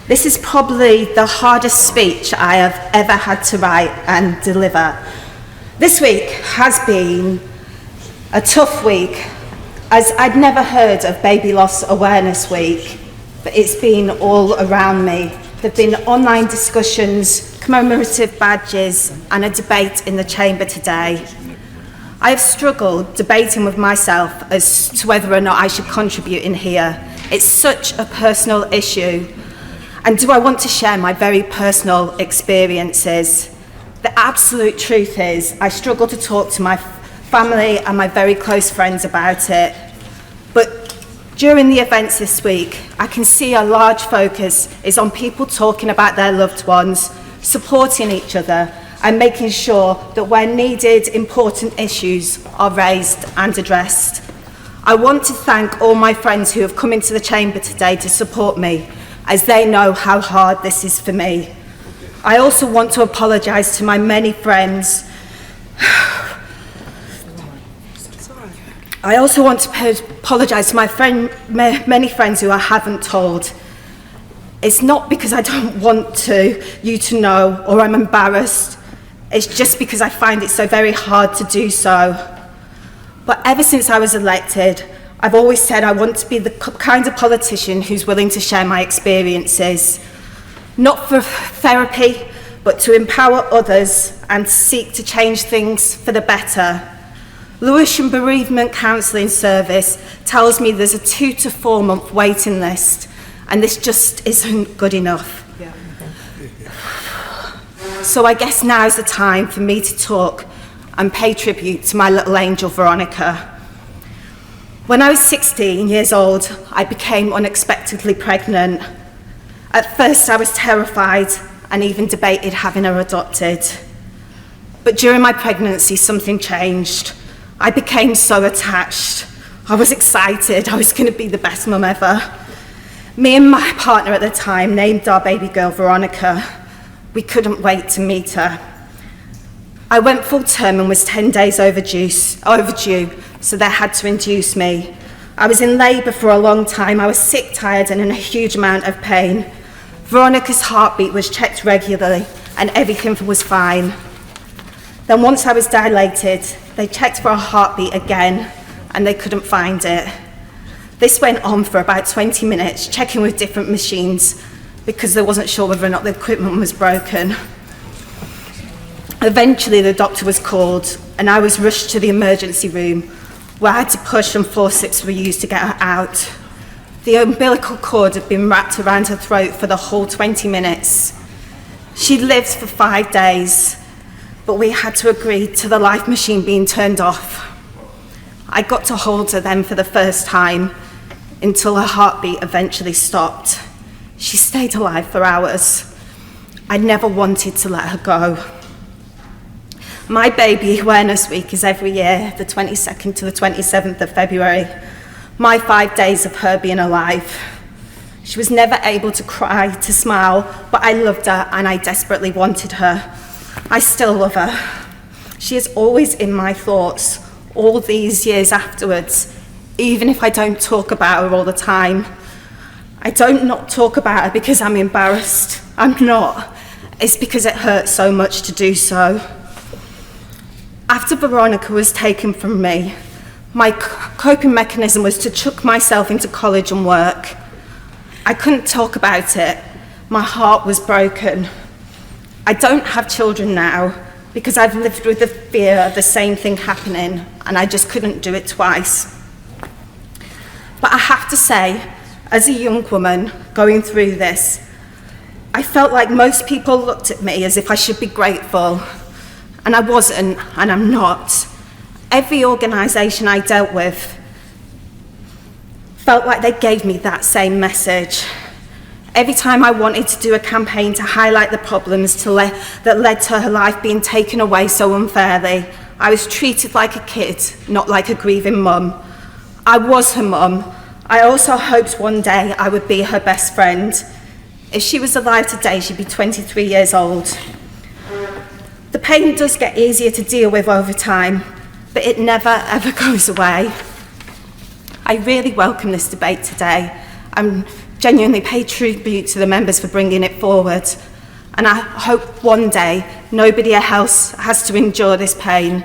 This is probably the hardest speech I have ever had to write and deliver. This week has been a tough week, as I'd never heard of Baby Loss Awareness Week, but it's been all around me. There have been online discussions, commemorative badges, and a debate in the chamber today. I have struggled debating with myself as to whether or not I should contribute in here. It's such a personal issue. And do I want to share my very personal experiences? The absolute truth is, I struggle to talk to my family and my very close friends about it. But during the events this week, I can see a large focus is on people talking about their loved ones, supporting each other, and making sure that where needed, important issues are raised and addressed. I want to thank all my friends who have come into the chamber today to support me, as they know how hard this is for me. I also want to apologise to my many friends. I also want to apologise to my many friends who I haven't told. It's not because I don't want you to know, or I'm embarrassed. It's just because I find it so very hard to do so. But ever since I was elected, I've always said I want to be the kind of politician who's willing to share my experiences, not for therapy, but to empower others and seek to change things for the better. Lewisham Bereavement Counselling Service tells me there's a 2 to 4 month waiting list, and this just isn't good enough. So I guess now's the time for me to talk and pay tribute to my little angel, Veronica. When I was 16 years old, I became unexpectedly pregnant. At first, I was terrified and even debated having her adopted. But during my pregnancy, something changed. I became so attached. I was excited. I was going to be the best mum ever. Me and my partner at the time named our baby girl Veronica. We couldn't wait to meet her. I went full term and was 10 days overdue, so they had to induce me. I was in labour for a long time. I was sick, tired, and in a huge amount of pain. Veronica's heartbeat was checked regularly, and everything was fine. Then once I was dilated, they checked for a heartbeat again, and they couldn't find it. This went on for about 20 minutes, checking with different machines, because they wasn't sure whether or not the equipment was broken. Eventually, the doctor was called, and I was rushed to the emergency room, where I had to push and forceps were used to get her out. The umbilical cord had been wrapped around her throat for the whole 20 minutes. She lived for 5 days, but we had to agree to the life machine being turned off. I got to hold her then for the first time, until her heartbeat eventually stopped. She stayed alive for hours. I never wanted to let her go. My Baby Awareness Week is every year, the 22nd to the 27th of February. My 5 days of her being alive. She was never able to cry, to smile, but I loved her and I desperately wanted her. I still love her. She is always in my thoughts, all these years afterwards, even if I don't talk about her all the time. I don't not talk about her because I'm embarrassed. I'm not. It's because it hurts so much to do so. After Veronica was taken from me, my coping mechanism was to chuck myself into college and work. I couldn't talk about it. My heart was broken. I don't have children now because I've lived with the fear of the same thing happening, and I just couldn't do it twice. But I have to say, as a young woman going through this, I felt like most people looked at me as if I should be grateful, and I wasn't, and I'm not. Every organisation I dealt with felt like they gave me that same message. Every time I wanted to do a campaign to highlight the problems that led to her life being taken away so unfairly, I was treated like a kid, not like a grieving mum. I was her mum. I also hoped one day I would be her best friend. If she was alive today, she'd be 23 years old. The pain does get easier to deal with over time, but it never ever goes away. I really welcome this debate today. I'm genuinely pay tribute to the members for bringing it forward. And I hope one day nobody else has to endure this pain.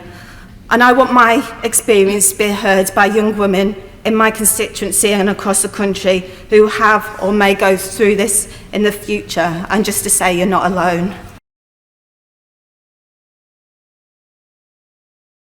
And I want my experience to be heard by young women in my constituency and across the country who have or may go through this in the future, and just to say you're not alone.